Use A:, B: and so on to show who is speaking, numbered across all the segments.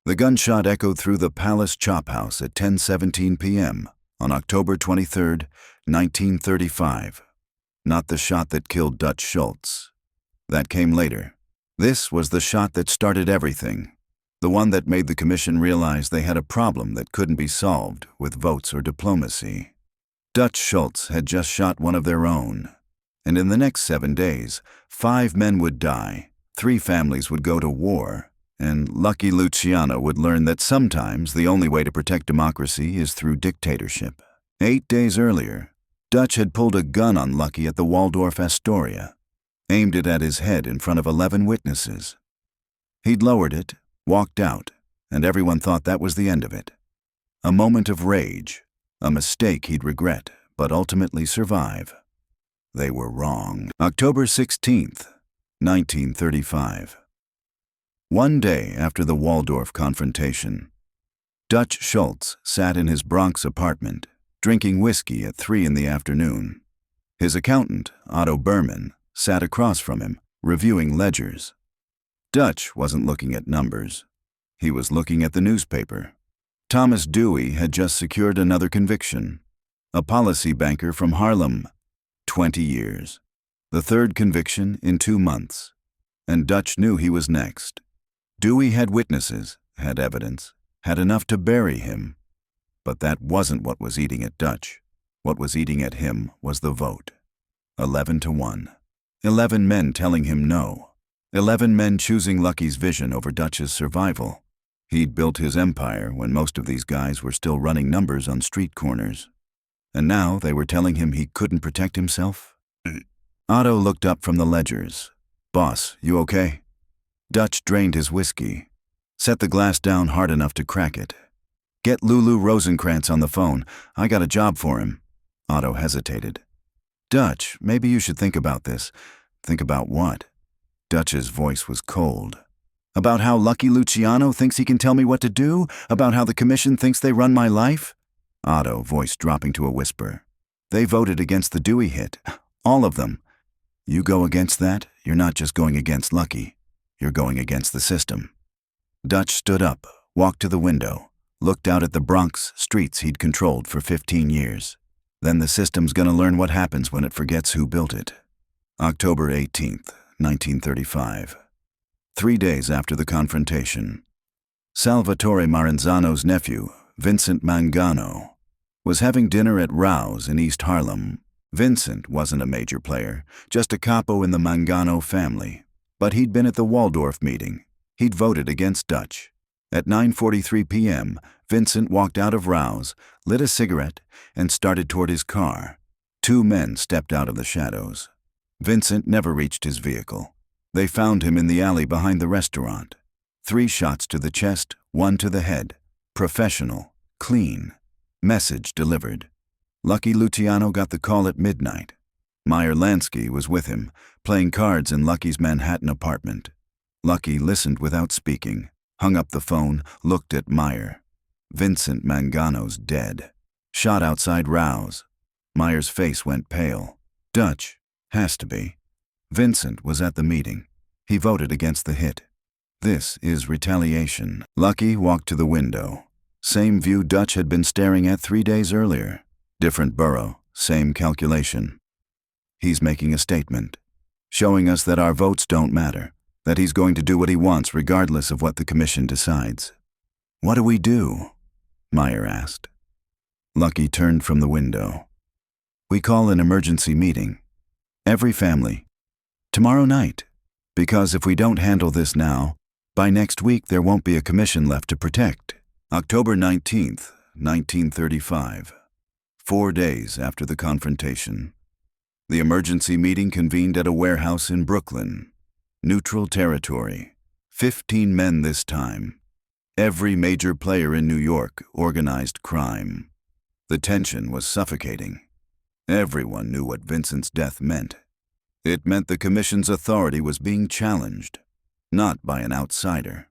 A: The gunshot echoed through the Palace Chop House at 10:17 p.m. on October 23, 1935. Not the shot that killed Dutch Schultz. That came later. This was the shot that started everything. The one that made the commission realize they had a problem that couldn't be solved with votes or diplomacy. Dutch Schultz had just shot one of their own. And in the next 7 days, 5 men would die, 3 families would go to war, and Lucky Luciano would learn that sometimes the only way to protect democracy is through dictatorship. 8 days earlier, Dutch had pulled a gun on Lucky at the Waldorf Astoria, aimed it at his head in front of 11 witnesses. He'd lowered it, walked out, and everyone thought that was the end of it. A moment of rage, a mistake he'd regret, but ultimately survive. They were wrong. October 16th, 1935. One day after the Waldorf confrontation, Dutch Schultz sat in his Bronx apartment, drinking whiskey at 3 in the afternoon. His accountant, Otto Berman, sat across from him, reviewing ledgers. Dutch wasn't looking at numbers. He was looking at the newspaper. Thomas Dewey had just secured another conviction. A policy banker from Harlem, 20 years. The 3rd conviction in 2 months. And Dutch knew he was next. Dewey had witnesses, had evidence, had enough to bury him. But that wasn't what was eating at Dutch. What was eating at him was the vote. 11-1. 11 men telling him no. 11 men choosing Lucky's vision over Dutch's survival. He'd built his empire when most of these guys were still running numbers on street corners. And now they were telling him he couldn't protect himself? Otto looked up from the ledgers. "Boss, you okay?" Dutch drained his whiskey. Set the glass down hard enough to crack it. "Get Lulu Rosenkrantz on the phone. I got a job for him." Otto hesitated. "Dutch, maybe you should think about this." "Think about what?" Dutch's voice was cold. "About how Lucky Luciano thinks he can tell me what to do? About how the commission thinks they run my life?" Otto, voice dropping to a whisper. "They voted against the Dewey hit. All of them. You go against that, you're not just going against Lucky. You're going against the system." Dutch stood up, walked to the window, looked out at the Bronx streets he'd controlled for 15 years. Then the system's gonna learn what happens when it forgets who built it. October 18th, 1935. 3 days after the confrontation. Salvatore Maranzano's nephew, Vincent Mangano, was having dinner at Rao's in East Harlem. Vincent wasn't a major player, just a capo in the Mangano family. But he'd been at the Waldorf meeting. He'd voted against Dutch. At 9:43 p.m., Vincent walked out of Rao's, lit a cigarette, and started toward his car. 2 men stepped out of the shadows. Vincent never reached his vehicle. They found him in the alley behind the restaurant. 3 shots to the chest, 1 to the head. Professional, clean. Message delivered. Lucky Luciano got the call at midnight. Meyer Lansky was with him, playing cards in Lucky's Manhattan apartment. Lucky listened without speaking, hung up the phone, looked at Meyer. Vincent Mangano's dead. Shot outside Rao's. Meyer's face went pale. Dutch. Has to be. Vincent was at the meeting. He voted against the hit. This is retaliation. Lucky walked to the window. Same view Dutch had been staring at 3 days earlier. Different borough, same calculation. He's making a statement, showing us that our votes don't matter, that he's going to do what he wants regardless of what the commission decides. "What do we do?" Meyer asked. Lucky turned from the window. "We call an emergency meeting. Every family. Tomorrow night. Because if we don't handle this now, by next week there won't be a commission left to protect." October 19th, 1935. 4 days after the confrontation. The emergency meeting convened at a warehouse in Brooklyn. Neutral territory. 15 men this time. Every major player in New York organized crime. The tension was suffocating. Everyone knew what Vincent's death meant. It meant the commission's authority was being challenged, not by an outsider,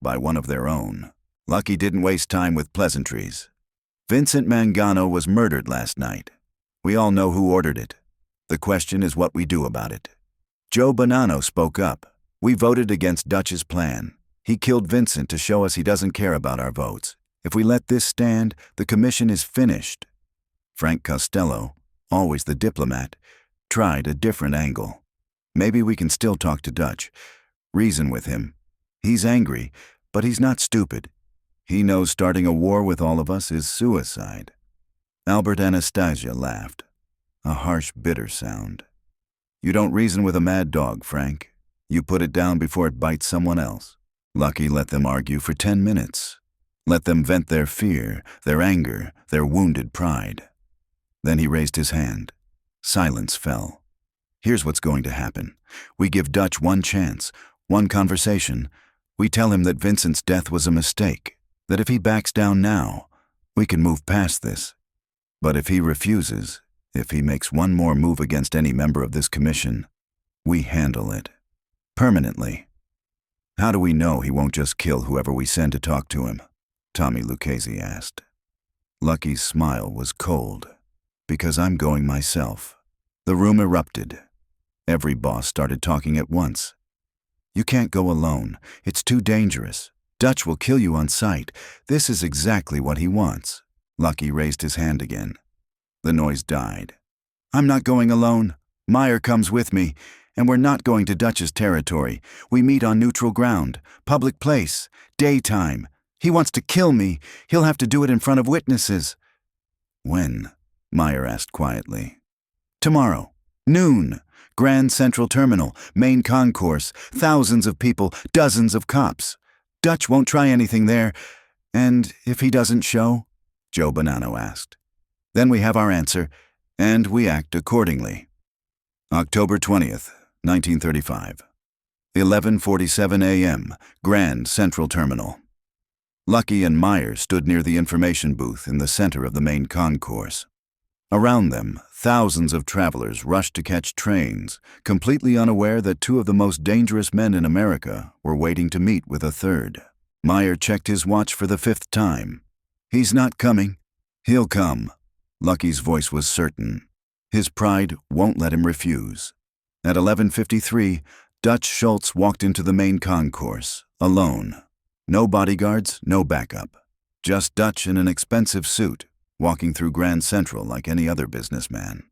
A: by one of their own. Lucky didn't waste time with pleasantries. Vincent Mangano was murdered last night. We all know who ordered it. The question is what we do about it. Joe Bonanno spoke up. We voted against Dutch's plan. He killed Vincent to show us he doesn't care about our votes. If we let this stand, the commission is finished." Frank Costello, always the diplomat, tried a different angle. "Maybe we can still talk to Dutch. Reason with him. He's angry, but he's not stupid. He knows starting a war with all of us is suicide." Albert Anastasia laughed, a harsh, bitter sound. "You don't reason with a mad dog, Frank. You put it down before it bites someone else." Lucky let them argue for 10 minutes. Let them vent their fear, their anger, their wounded pride. Then he raised his hand. Silence fell. "Here's what's going to happen. We give Dutch one chance, one conversation. We tell him that Vincent's death was a mistake, that if he backs down now, we can move past this. But if he refuses, if he makes one more move against any member of this commission, we handle it. Permanently." "How do we know he won't just kill whoever we send to talk to him?" Tommy Lucchese asked. Lucky's smile was cold. "Because I'm going myself." The room erupted. Every boss started talking at once. "You can't go alone. It's too dangerous. Dutch will kill you on sight. This is exactly what he wants." Lucky raised his hand again. The noise died. "I'm not going alone. Meyer comes with me, and we're not going to Dutch's territory. We meet on neutral ground, public place, daytime. He wants to kill me. He'll have to do it in front of witnesses." "When?" Meyer asked quietly. "Tomorrow, noon. Grand Central Terminal, main concourse, thousands of people, dozens of cops. Dutch won't try anything there. And if he doesn't show?" Joe Bonanno asked. "Then we have our answer, and we act accordingly." October 20th, 1935. 11:47 a.m., Grand Central Terminal. Lucky and Meyer stood near the information booth in the center of the main concourse. Around them, thousands of travelers rushed to catch trains, completely unaware that two of the most dangerous men in America were waiting to meet with a third. Meyer checked his watch for the 5th time. "He's not coming." "He'll come." Lucky's voice was certain. His pride won't let him refuse. At 11:53, Dutch Schultz walked into the main concourse, alone. No bodyguards, no backup. Just Dutch in an expensive suit, walking through Grand Central like any other businessman.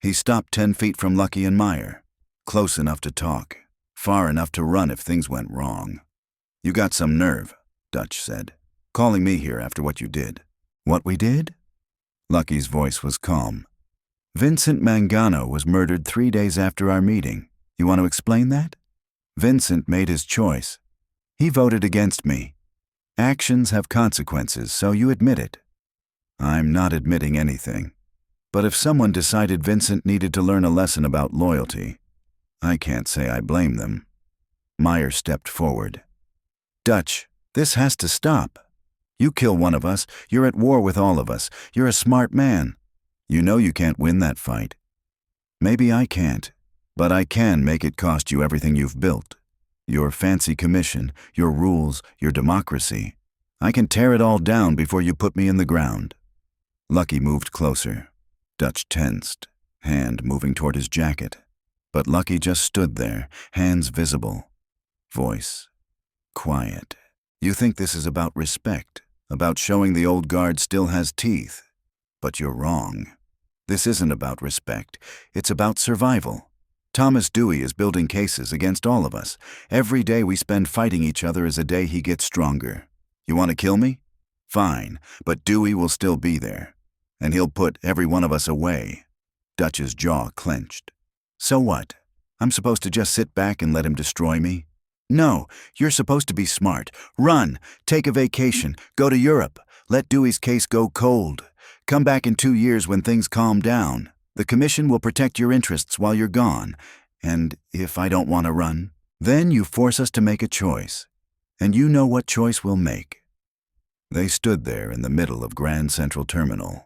A: He stopped 10 feet from Lucky and Meyer, close enough to talk, far enough to run if things went wrong. "You got some nerve," Dutch said, "calling me here after what you did." "What we did?" Lucky's voice was calm. "Vincent Mangano was murdered 3 days after our meeting. You want to explain that? Vincent made his choice. He voted against me. Actions have consequences, so you admit it." "I'm not admitting anything. But if someone decided Vincent needed to learn a lesson about loyalty, I can't say I blame them." Meyer stepped forward. "Dutch, this has to stop. You kill one of us, you're at war with all of us. You're a smart man. You know you can't win that fight. Maybe I can't, but I can make it cost you everything you've built. Your fancy commission, your rules, your democracy. I can tear it all down before you put me in the ground." Lucky moved closer. Dutch tensed, hand moving toward his jacket. But Lucky just stood there, hands visible. Voice quiet. "You think this is about respect, about showing the old guard still has teeth. But you're wrong. This isn't about respect. It's about survival. Thomas Dewey is building cases against all of us. Every day we spend fighting each other is a day he gets stronger. You want to kill me? Fine, but Dewey will still be there. And he'll put every one of us away." Dutch's jaw clenched. "So what? I'm supposed to just sit back and let him destroy me? No, you're supposed to be smart. Run, take a vacation, go to Europe. Let Dewey's case go cold. Come back in 2 years when things calm down. The commission will protect your interests while you're gone. And if I don't want to run, then you force us to make a choice. And you know what choice we'll make." They stood there in the middle of Grand Central Terminal.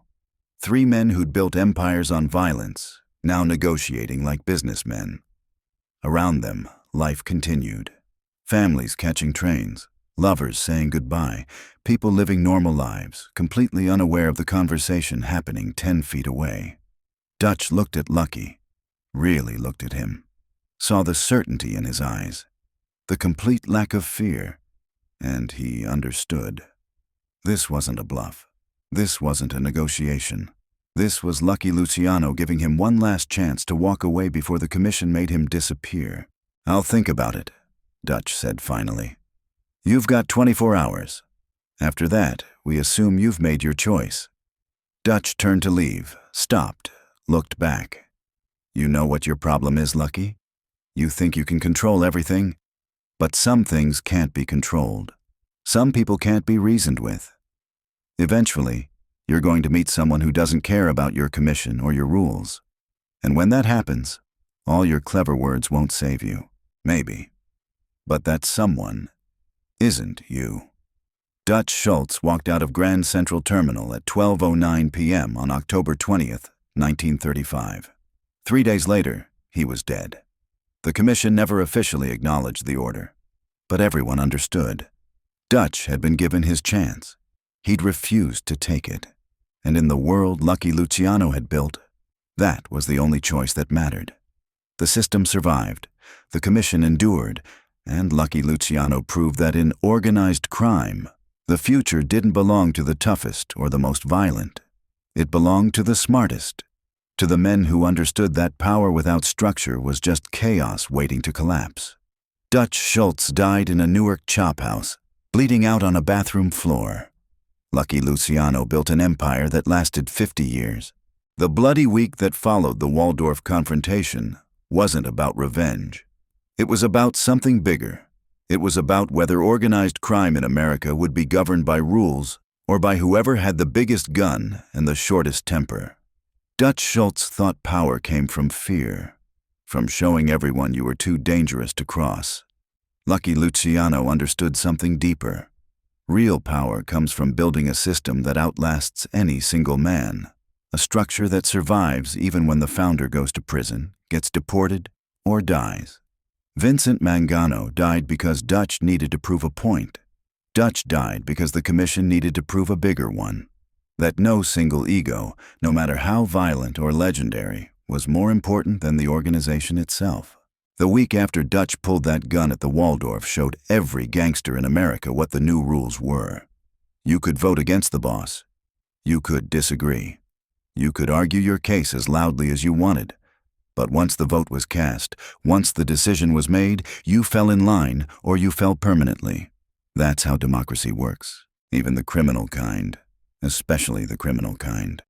A: 3 men who'd built empires on violence, now negotiating like businessmen. Around them, life continued. Families catching trains, lovers saying goodbye, people living normal lives, completely unaware of the conversation happening 10 feet away. Dutch looked at Lucky, really looked at him, saw the certainty in his eyes, the complete lack of fear, and he understood. This wasn't a bluff. This wasn't a negotiation. This was Lucky Luciano giving him one last chance to walk away before the commission made him disappear. "I'll think about it," Dutch said finally. "You've got 24 hours. After that, we assume you've made your choice." Dutch turned to leave, stopped, looked back. "You know what your problem is, Lucky? You think you can control everything? But some things can't be controlled. Some people can't be reasoned with. Eventually, you're going to meet someone who doesn't care about your commission or your rules. And when that happens, all your clever words won't save you. Maybe. But that someone isn't you." Dutch Schultz walked out of Grand Central Terminal at 12:09 p.m. on October 20th, 1935. 3 days later, he was dead. The commission never officially acknowledged the order, but everyone understood. Dutch had been given his chance. He'd refused to take it. And in the world Lucky Luciano had built, that was the only choice that mattered. The system survived, the commission endured, and Lucky Luciano proved that in organized crime, the future didn't belong to the toughest or the most violent. It belonged to the smartest, to the men who understood that power without structure was just chaos waiting to collapse. Dutch Schultz died in a Newark chop house, bleeding out on a bathroom floor. Lucky Luciano built an empire that lasted 50 years. The bloody week that followed the Waldorf confrontation wasn't about revenge. It was about something bigger. It was about whether organized crime in America would be governed by rules or by whoever had the biggest gun and the shortest temper. Dutch Schultz thought power came from fear, from showing everyone you were too dangerous to cross. Lucky Luciano understood something deeper. Real power comes from building a system that outlasts any single man, a structure that survives even when the founder goes to prison, gets deported, or dies. Vincent Mangano died because Dutch needed to prove a point. Dutch died because the commission needed to prove a bigger one, that no single ego, no matter how violent or legendary, was more important than the organization itself. The week after Dutch pulled that gun at the Waldorf showed every gangster in America what the new rules were. You could vote against the boss. You could disagree. You could argue your case as loudly as you wanted. But once the vote was cast, once the decision was made, you fell in line or you fell permanently. That's how democracy works, even the criminal kind, especially the criminal kind.